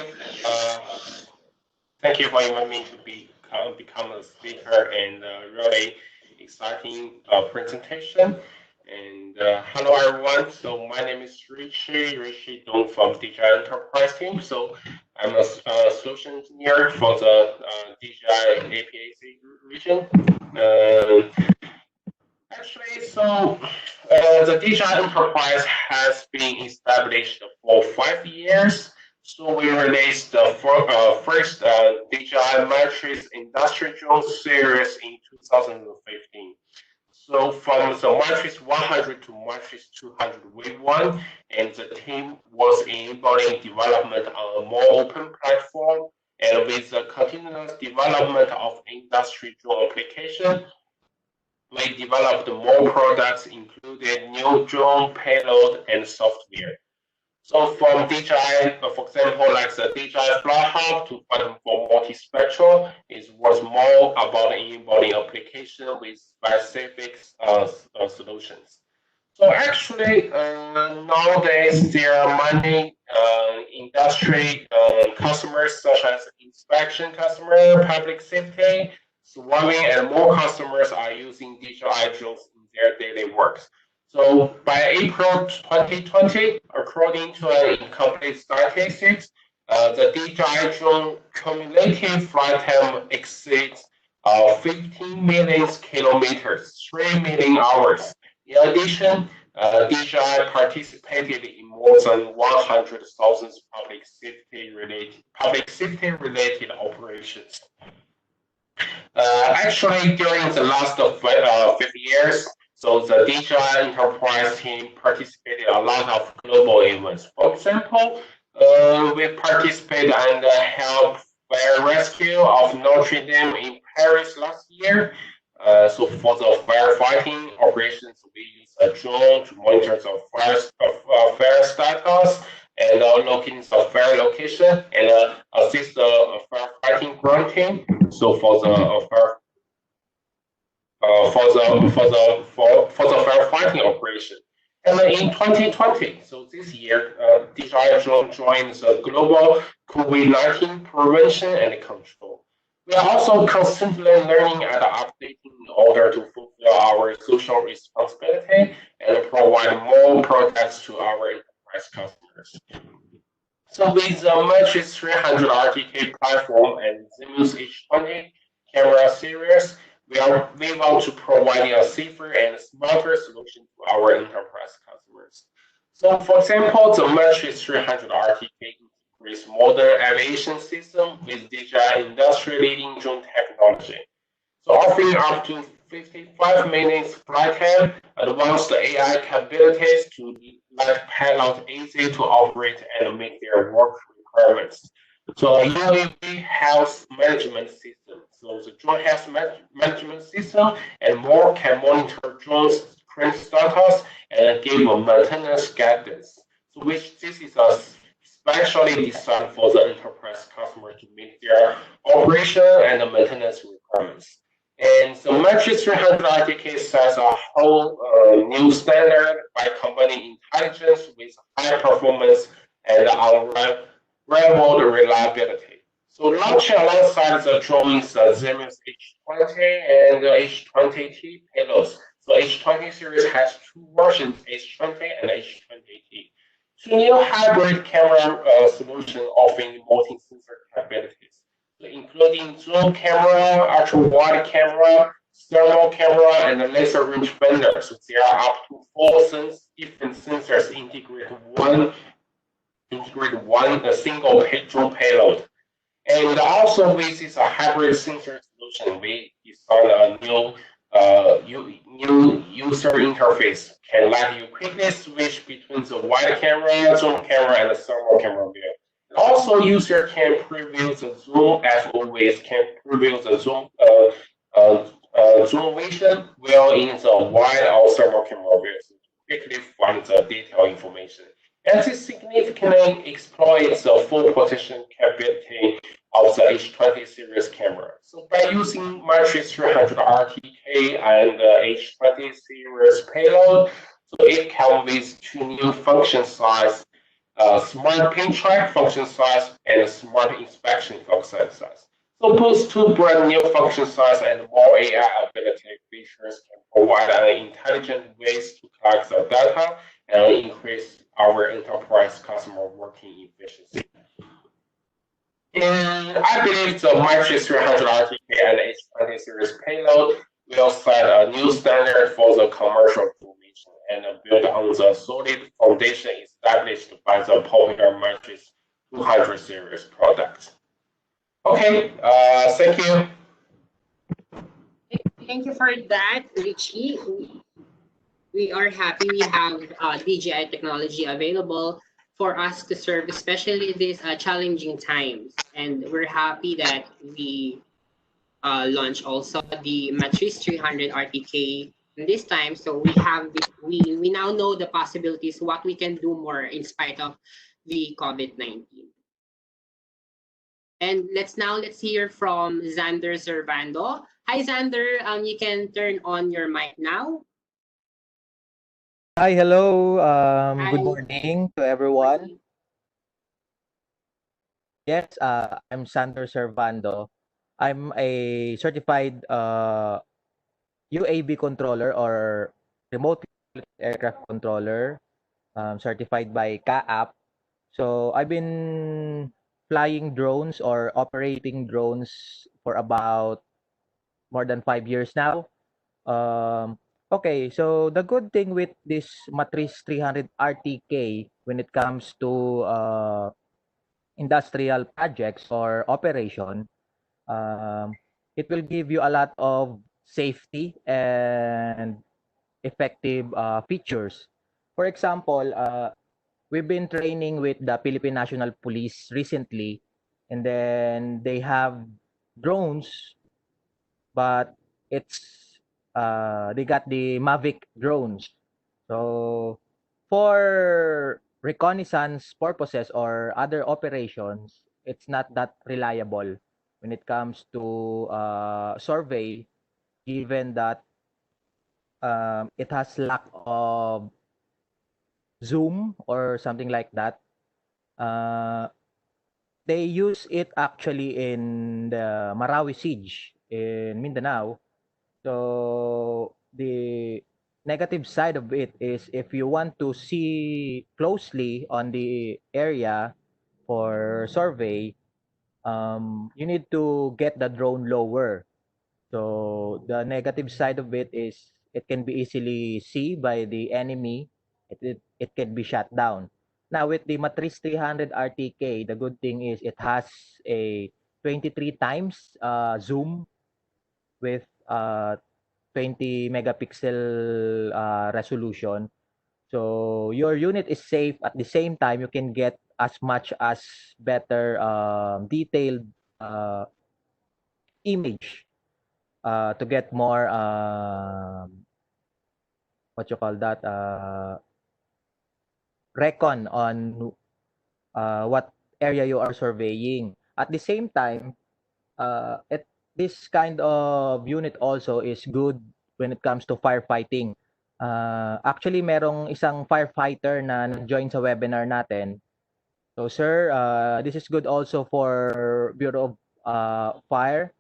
Thank you for inviting me to become a speaker and really exciting presentation. And hello everyone. So my name is 𝗞脾cie 𝗂𝗝 from DJI Enterprise team. So I'm a solution engineer for the DJI APAC region. Actually, so the DJI Enterprise has been established for 5 years. So we released the first DJI Matrice Industrial Drone series in 2015. So from the Matrice 100 to Matrice 200 wave 1, and the team was enabling development on a more open platform, and with the continuous development of industry drone application, we developed more products, including new drone payload and software. So from DJI, for example, like the DJI Fly Hub to button for multispectral, it was more about enabling application with specific solutions. So actually, nowadays there are many industry customers such as inspection customer, public safety, swarming, and more customers are using DJI drones in their daily work. So by April 2020, according to an incomplete statistics, the DJI drone cumulative flight time exceeds 15 million kilometers, 3 million hours. In addition, DJI participated in more than 100,000 public safety related operations. Actually, during the last 5 years, so the DJI Enterprise team participated in a lot of global events. For example, we participated and helped fire rescue of Notre Dame in Paris last year. So for the firefighting operations, we use a drone to monitor the fire status and locate the fire location and assist the firefighting ground team. So for the firefighting operation. And in 2020, so this year, DJI drone joined the global COVID-19 prevention and control. We are also constantly learning and updating in order to fulfill our social responsibility and provide more products to our enterprise customers. So with the Matrice 300 RTK platform and Zenmuse H20 camera series, we want to provide a safer and smarter solution to our enterprise customers. So for example, the Matrice 300 RTK integrates modern aviation system with DJI industry-leading drone technology. So offering up to 55 minutes flight time, advanced AI capabilities to let pilots easy to operate and make their work requirements. So a UAV health management system. So the drone health management system and more can monitor drones current status and give a maintenance guidance. So which this is a specially designed for the enterprise customer to meet their operation and maintenance requirements. And the Matrice 300 RTK sets a whole new standard by combining intelligence with high performance and unrivaled reliability. So launching alongside the drones, the Zenmuse H20 and the H20T payloads. So H20 series has two versions, H20 and H20T. Two new hybrid camera solutions offering multi-sensor capabilities, including zoom camera, ultra-wide camera, thermal camera, and laser rangefinder. So there are up to 4 different sensors integrated one single drone payload. And also with this hybrid sensor solution, we designed a new user interface can let you quickly switch between the wide camera, zoom camera, and the thermal camera view. Also, user can preview the zoom as always, can preview the zoom vision while in the wide or thermal camera view to quickly find the detailed information. And this significantly exploits the full protection capability of the H20 series camera. So by using Matrice 300 RTK and H20 series payload, so it comes with two new function size, smart pin track function size and smart inspection function size. So those two brand new function size and more AI ability features can provide an intelligent ways to collect the data and increase our enterprise customer working efficiency. And I believe the Matrice 300 RTK and H20 series payload will set a new standard for the commercial formation and build on the solid foundation established by the popular Matrice 200 series products. Okay, thank you. Thank you for that, Richie. We are happy we have DJI technology available for us to serve, especially these challenging times. And we're happy that we launch also the Matrice 300 RTK in this time. So we now know the possibilities, what we can do more in spite of the COVID-19. And let's hear from Xander Servando. Hi, Xander. You can turn on your mic now. Hi, hello. Hi. Good morning to everyone. Yes, I'm Sander Servando. I'm a certified UAV controller or remote aircraft controller, certified by 𝗂𝗝𝗚. So I've been flying drones or operating drones for about more than 5 years now. Okay, so the good thing with this Matrice 300 RTK when it comes to industrial projects or operation, it will give you a lot of safety and effective features. For example, we've been training with the Philippine National Police recently, and then they have drones, but they got the Mavic drones. So for reconnaissance purposes or other operations, it's not that reliable when it comes to survey, given that it has lack of zoom or something like that. They use it actually in the Marawi siege in Mindanao. So the negative side of it is if you want to see closely on the area for survey, you need to get the drone lower. So the negative side of it is it can be easily seen by the enemy. It can be shut down. Now with the Matrice 300 RTK, the good thing is it has a 23 times zoom with 20 megapixel resolution. So your unit is safe. At the same time, you can get as much as better detailed image to get more what you call that recon on what area you are surveying. At the same time, this kind of unit also is good when it comes to firefighting. Actually, merong isang firefighter na nag-join sa webinar natin. So, sir, this is good also for Bureau of Fire.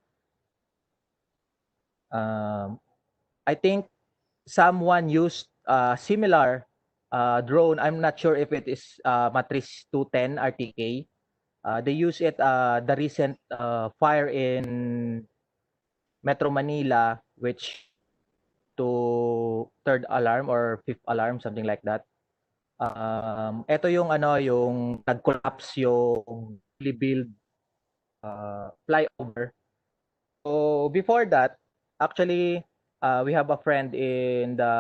I think someone used similar drone. I'm not sure if it is Matrice 210 RTK. They use it the recent fire in Metro Manila, which to third alarm or fifth alarm, something like that. Ito yung yung nag-collapse yung fully build flyover. So before that, actually, we have a friend in the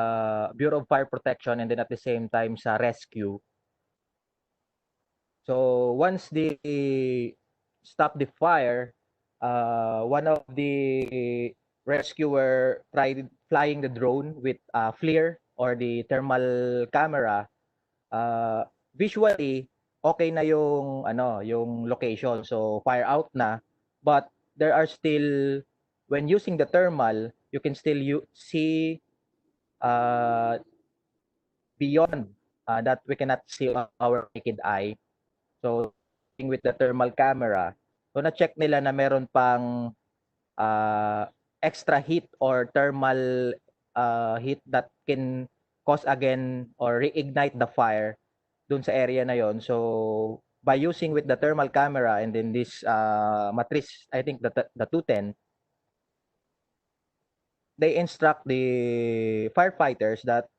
Bureau of Fire Protection and then at the same time sa rescue. So once they stop the fire, one of the rescuer tried flying the drone with FLIR or the thermal camera. Visually, okay na yung yung location. So fire out na, but there are still, when using the thermal, you can still see beyond that we cannot see our naked eye. So with the thermal camera. So na-check nila na meron pang extra heat or thermal heat that can cause again or reignite the fire dun sa area na yon. So by using with the thermal camera and then this Matrice, I think the 210, they instruct the firefighters that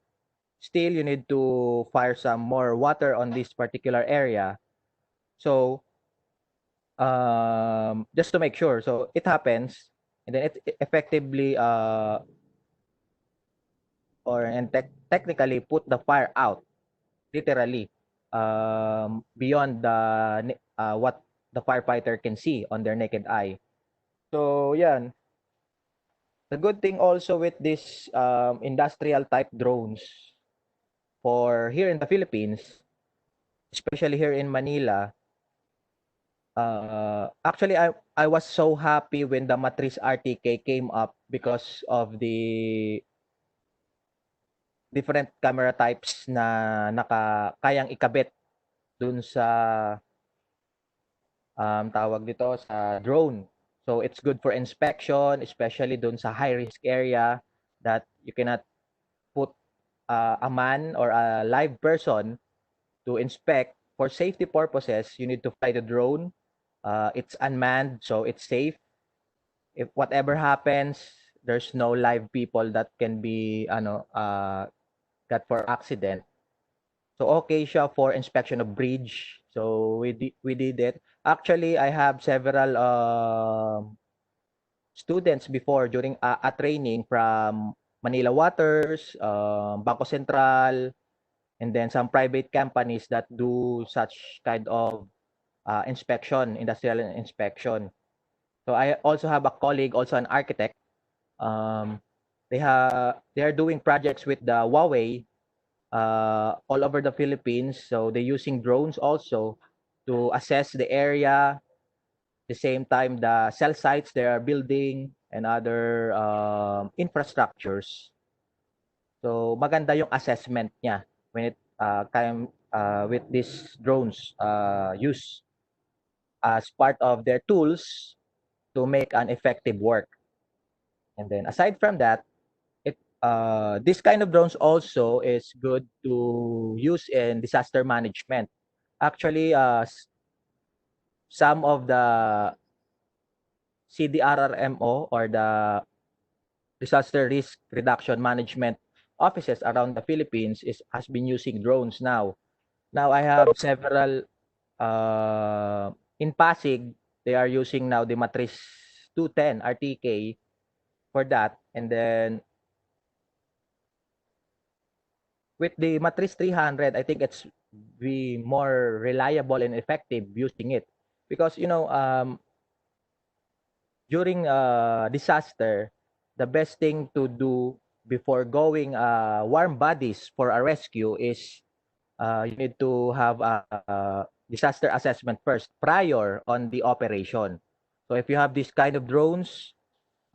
still you need to fire some more water on this particular area. So just to make sure. So it happens, and then it effectively technically put the fire out, literally, beyond the what the firefighter can see on their naked eye. So yan. The good thing also with this industrial type drones for here in the Philippines, especially here in Manila, actually I was so happy when the Matrice RTK came up because of the different camera types na kayang ikabit dun sa tawag dito sa drone. So it's good for inspection, especially dun sa high risk area that you cannot put a man or a live person to inspect. For safety purposes, you need to fly the drone. It's unmanned, so it's safe. If whatever happens, there's no live people that can be got for accident. So okay siya for inspection of bridge. So we did it. Actually, I have several students before during a training from Manila Waters, Bangko Sentral, and then some private companies that do such kind of inspection, industrial inspection. So I also have a colleague, also an architect. They are doing projects with the Huawei all over the Philippines. So they're using drones also to assess the area. The same time, the cell sites they are building and other infrastructures. So maganda yung assessment niya when it with these drones use as part of their tools to make an effective work. And then aside from that, this kind of drones also is good to use in disaster management. Actually, some of the CDRRMO or the disaster risk reduction management offices around the Philippines has been using drones now. Now I have several in Pasig. They are using now the Matrice 210 RTK for that, and then with the Matrice 300, I think it's be more reliable and effective using it because during disaster, the best thing to do before going warm bodies for a rescue is you need to have a disaster assessment first prior on the operation. So if you have this kind of drones,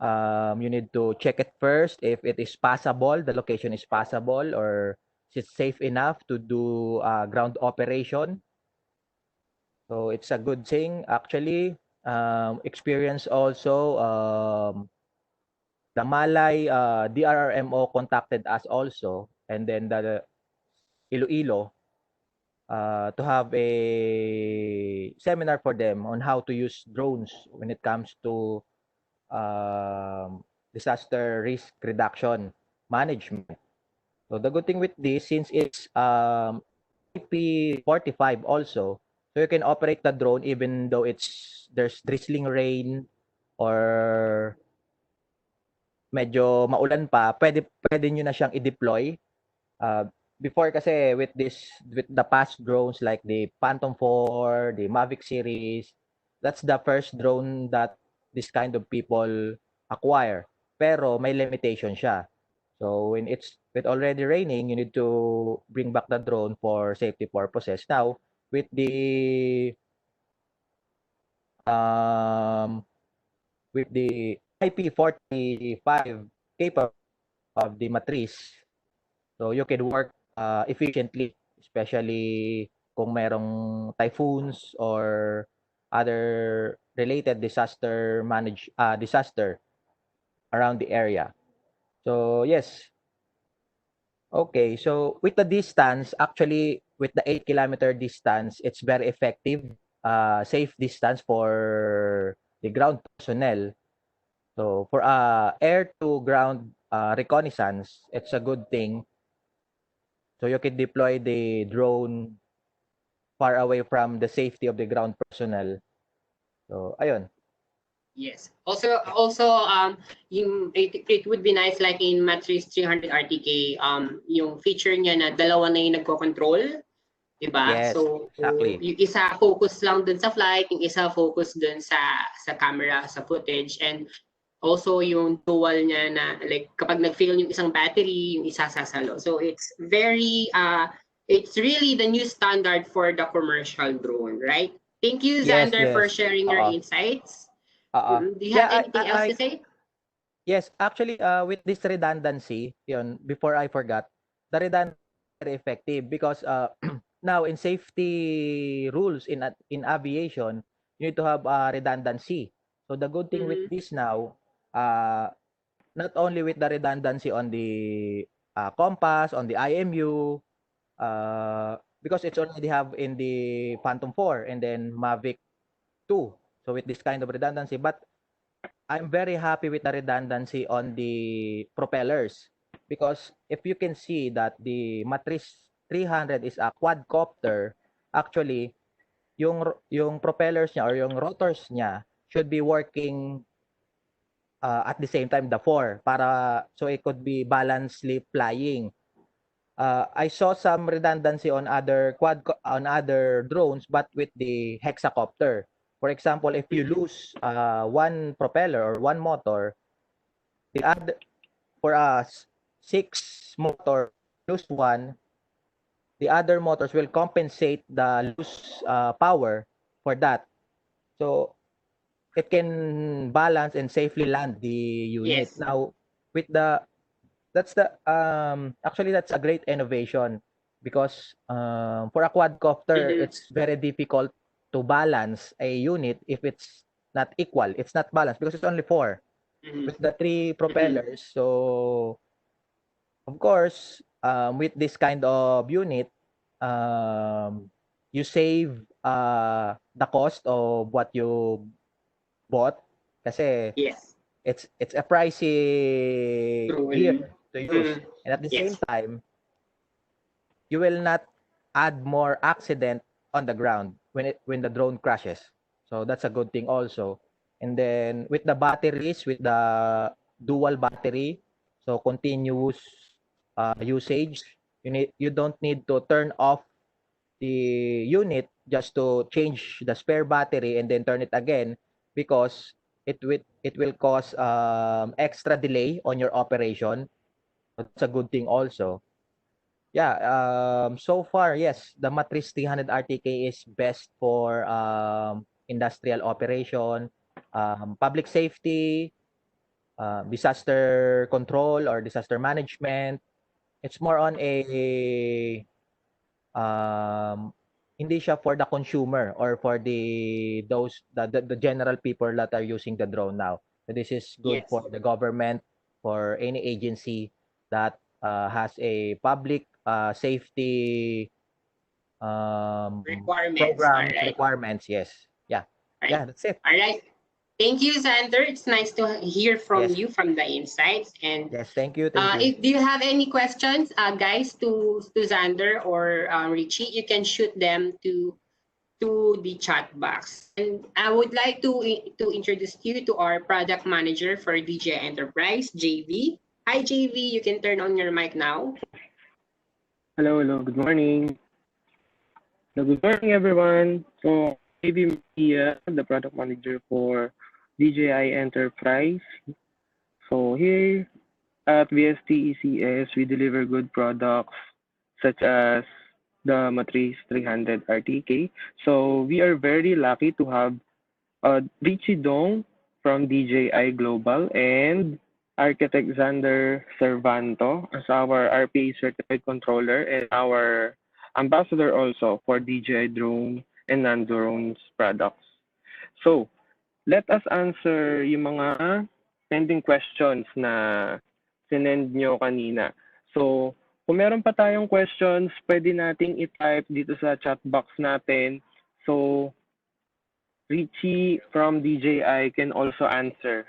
you need to check it first if it is passable, the location is passable, or is it safe enough to do ground operation. So it's a good thing actually. Experience also, the Malay DRRMO contacted us also, and then the Iloilo to have a seminar for them on how to use drones when it comes to disaster risk reduction management. So the good thing with this, since it's IP45 also, so you can operate the drone even though there's drizzling rain or medyo maulan pa, pwede nyo na siyang i-deploy. Before kasi with the past drones like the Phantom 4, the Mavic series, that's the first drone that this kind of people acquire. Pero may limitation siya. So when it's already raining, you need to bring back the drone for safety purposes. Now, with the IP45 capable of the Matrice, so you can work efficiently, especially kung merong typhoons or other related disaster disaster around the area. So yes. Okay, so with the distance, actually with the 8-kilometer distance, it's very effective, safe distance for the ground personnel. So for air to ground reconnaissance, it's a good thing. So you can deploy the drone far away from the safety of the ground personnel. So ayun. Yes. Also, it would be nice like in Matrice 300 RTK, yung feature niya na dalawa na yung nagko-control, diba? Yes, So, exactly. yung isa focus lang dun sa flight, yung isa focus dun sa camera, sa footage, and also yung dual niya na like kapag nag-fail yung isang battery, yung isa sasalo. So, it's really the new standard for the commercial drone, right? Thank you, Yes, Xander, for yes. sharing your insights. Do you Yeah, have anything else to say? Yes, actually, with this redundancy, yun, before I forgot, the redundancy is very effective because now in safety rules in aviation, you need to have redundancy. So the good thing with this now, not only with the redundancy on the compass, on the IMU, because it's already have in the Phantom 4 and then Mavic 2. So with this kind of redundancy, but I'm very happy with the redundancy on the propellers because if you can see that the Matrice 300 is a quadcopter, actually yung propellers niya or yung rotors niya should be working at the same time the 4 para so it could be balancedly flying. I saw some redundancy on other drones but with the hexacopter. For example, if you lose one propeller or one motor, the other for us 6 motor lose one, the other motors will compensate the loose power for that. So it can balance and safely land the unit. Yes. Now with the actually that's a great innovation because for a quadcopter it's very difficult to balance a unit if it's not equal. It's not balanced because it's only 4 with the 3 propellers. So of course, with this kind of unit, you save the cost of what you bought kasi Yes. it's a pricey gear to use. And at the Yes. same time, you will not add more accident on the ground when the drone crashes. So that's a good thing also. And then with the batteries, with the dual battery, so continuous usage, you don't need to turn off the unit just to change the spare battery and then turn it again because it will cause extra delay on your operation. That's a good thing also. Yeah, so far, yes, the Matrice 300 RTK is best for industrial operation, public safety, disaster control or disaster management. It's more on a hindi siya for the consumer or for the general people that are using the drone now. So this is good Yes. for the government, for any agency that has a public safety program requirements. Yes. Yeah. Right. Yeah, that's it. All right. Thank you, Xander. It's nice to hear from Yes. you from the insights. And Yes, thank you. Thank you. do you have any questions, guys, to Xander or Richie? You can shoot them to the chat box. And I would like to introduce you to our product manager for DJI Enterprise, JV. Hi, JV. You can turn on your mic now. Hello, good morning. Good morning, everyone. So, JV Mia, the product manager for DJI Enterprise. So, here at VST ECS, we deliver good products such as the Matrice 300 RTK. So, we are very lucky to have Richie Dong from DJI Global and architect Xander Cervanto as our RPA certified controller and our ambassador also for DJI drone and non-drones products. So let us answer yung mga pending questions na sinend nyo kanina. So, kung meron pa tayong questions, pwede nating i-type dito sa chat box natin. So, Richie from DJI can also answer.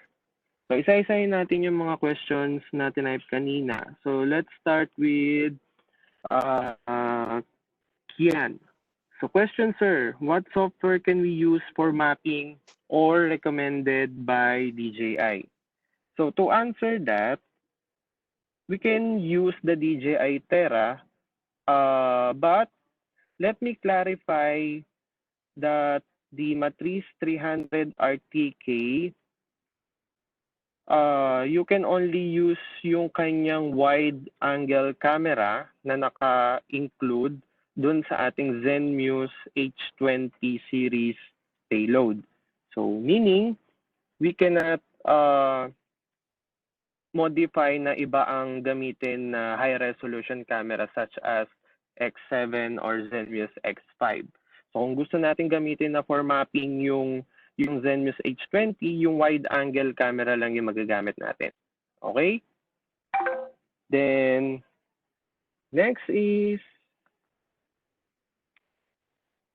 So, isa-isahin natin yung mga questions na tinype kanina. So, let's start with Kian. So, question, sir. What software can we use for mapping or recommended by DJI? So, to answer that, we can use the DJI Terra, but let me clarify that the Matrice 300 RTK, you can only use yung kanyang wide angle camera na naka-include dun sa ating Zenmuse H20 series payload. So, meaning, we cannot modify na iba ang gamitin na high-resolution camera such as X7 or Zenmuse X5. So, kung gusto natin gamitin na for mapping yung Zenmuse H20, yung wide-angle camera lang yung magagamit natin. Okay? Then, next is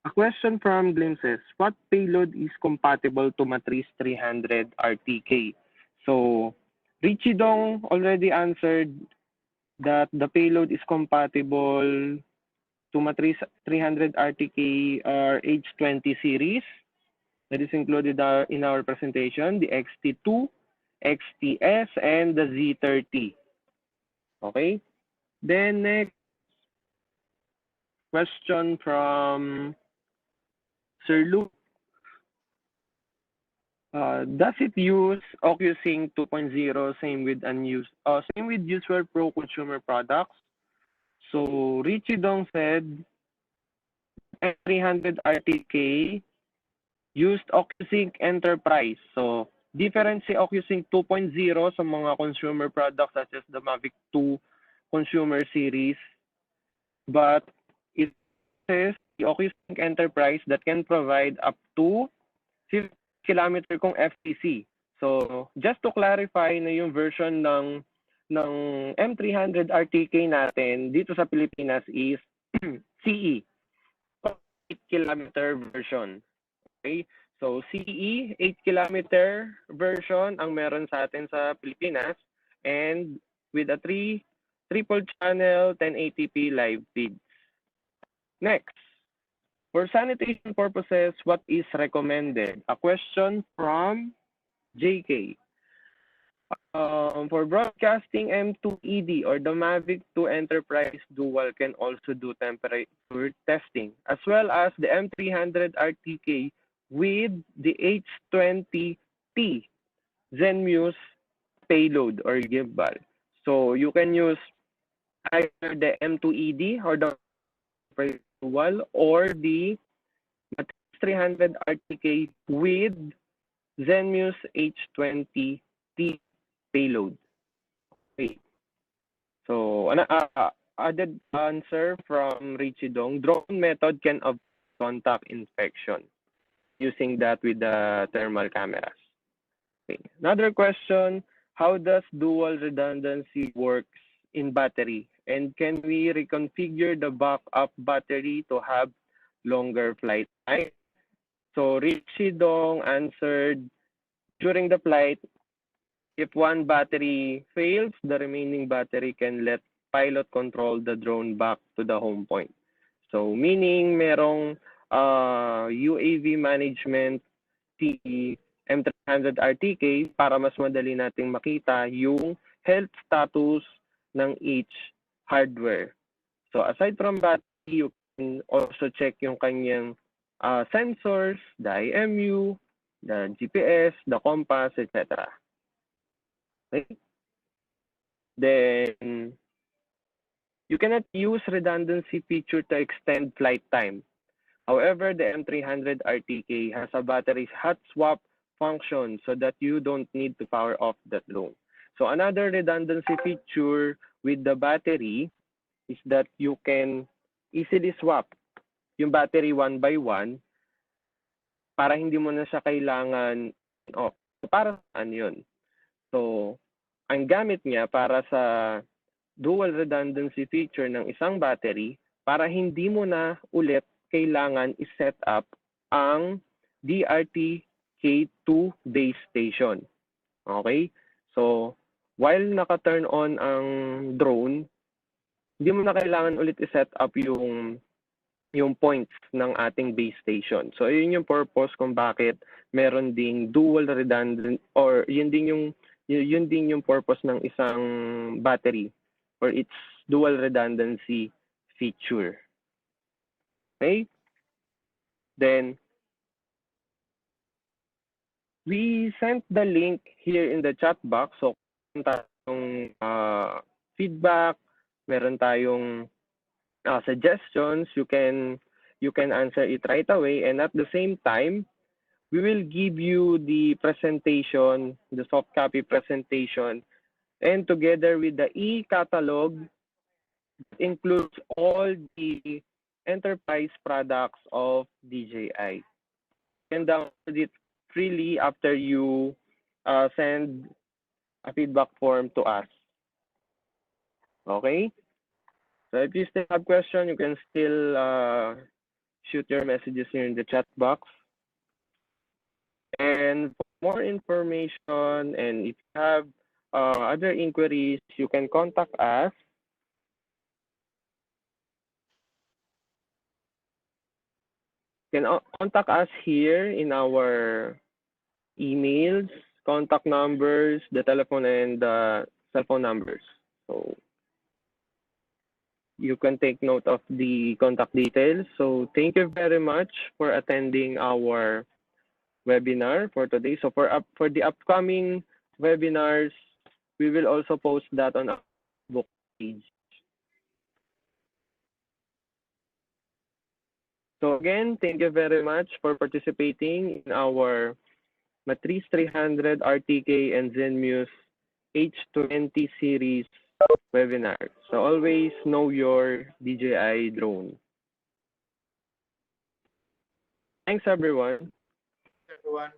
a question from Glimpses. What payload is compatible to Matrice 300 RTK? So, Richie Dong already answered that the payload is compatible to Matrice 300 RTK or H20 series that is included in our presentation, the XT2, XTS, and the Z30. Okay? Then next question from Sir Luke. Does it use OcuSync 2.0 same with usual pro consumer products? So Richie Dong said M300 RTK used OcuSync Enterprise. So different si OcuSync 2.0 sa mga consumer products such as the Mavic 2 consumer series, but it says the OcuSync Enterprise that can provide up to 50 kilometer kung FTC. So, just to clarify na yung version ng M300 RTK natin dito sa Pilipinas is CE, 8 kilometer version. Okay? So, CE, 8 kilometer version ang meron sa atin sa Pilipinas and with a triple channel 1080p live feed. Next. For sanitation purposes, what is recommended? A question from JK. For broadcasting M2ED or the Mavic 2 Enterprise Dual can also do temperature testing, as well as the M300 RTK with the H20T Zenmuse payload or gimbal. So you can use either the M2ED or the Dual or the Matrice 300 RTK with Zenmuse H20T payload. Okay. So, added answer from Richie Dong. Drone method can avoid contact inspection using that with the thermal cameras. Okay. Another question, how does dual redundancy works in battery? And can we reconfigure the backup battery to have longer flight time? So Richie Dong answered, during the flight, if one battery fails, the remaining battery can let pilot control the drone back to the home point. So meaning merong UAV management si M300 RTK para mas madali nating makita yung health status ng each hardware. So aside from battery, you can also check yung kanyang sensors, the IMU, the GPS, the compass, etc. Okay? Then you cannot use redundancy feature to extend flight time. However, the M300 RTK has a battery hot swap function so that you don't need to power off the drone. So another redundancy feature with the battery is that you can easily swap yung battery one by one para hindi mo na siya kailangan off. So, para saan yun? So, ang gamit niya para sa dual redundancy feature ng isang battery para hindi mo na ulit kailangan i-set up ang RTK2 base station. Okay? So, while naka-turn on ang drone, hindi mo na kailangan ulit i-set up yung points ng ating base station. So, yun yung purpose kung bakit meron ding dual redundant or yun din yung purpose ng isang battery or its dual redundancy feature. Okay? Then, we sent the link here in the chat box. So, kung tayong feedback, meron tayong suggestions, you can answer it right away. And at the same time, we will give you the presentation, the soft copy presentation, and together with the e-catalog, includes all the enterprise products of DJI. You can download it freely after you send a feedback form to us. Okay? So if you still have questions, you can still shoot your messages here in the chat box. And for more information, and if you have other inquiries, you can contact us. You can contact us here in our emails, contact numbers, the telephone and the cell phone numbers. So you can take note of the contact details. So thank you very much for attending our webinar for today. So for the upcoming webinars, we will also post that on our book page. So again, thank you very much for participating in our Matrice 300 RTK and Zenmuse H20 series webinar. So always know your DJI drone. Thanks, everyone. Everyone.